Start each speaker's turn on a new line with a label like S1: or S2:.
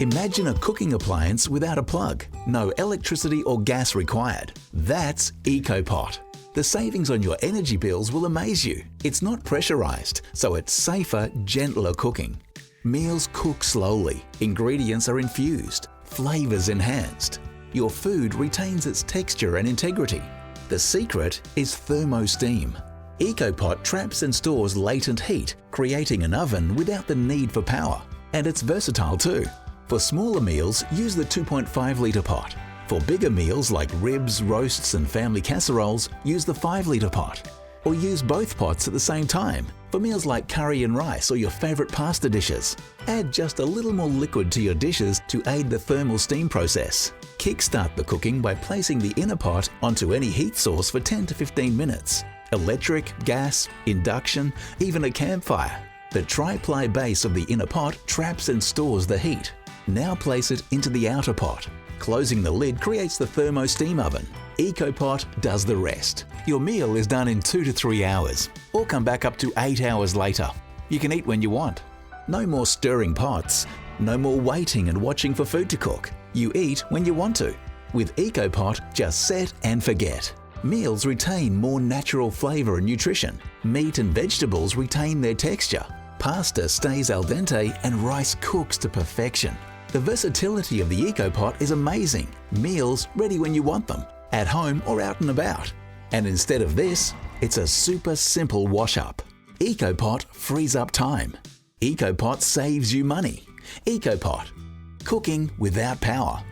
S1: Imagine a cooking appliance without a plug, no electricity or gas required. That's Ecopot. The savings on your energy bills will amaze you. It's not pressurized, so it's safer, gentler cooking. Meals cook slowly, ingredients are infused, flavors enhanced. Your food retains its texture and integrity. The secret is thermo-steam. Ecopot traps and stores latent heat, creating an oven without the need for power. And it's versatile too. For smaller meals, use the 2.5-litre pot. For bigger meals like ribs, roasts and family casseroles, use the 5-litre pot. Or use both pots at the same time for meals like curry and rice or your favourite pasta dishes. Add just a little more liquid to your dishes to aid the thermal steam process. Kickstart the cooking by placing the inner pot onto any heat source for 10 to 15 minutes. Electric, gas, induction, even a campfire. The tri-ply base of the inner pot traps and stores the heat. Now place it into the outer pot. Closing the lid creates the thermo-steam oven. Ecopot does the rest. Your meal is done in 2 to 3 hours, or come back up to 8 hours later. You can eat when you want. No more stirring pots. No more waiting and watching for food to cook. You eat when you want to. With Ecopot, just set and forget. Meals retain more natural flavour and nutrition. Meat and vegetables retain their texture. Pasta stays al dente and rice cooks to perfection. The versatility of the Ecopot is amazing. Meals ready when you want them, at home or out and about. And instead of this, it's a super simple wash-up. Ecopot frees up time. Ecopot saves you money. Ecopot. Cooking without power.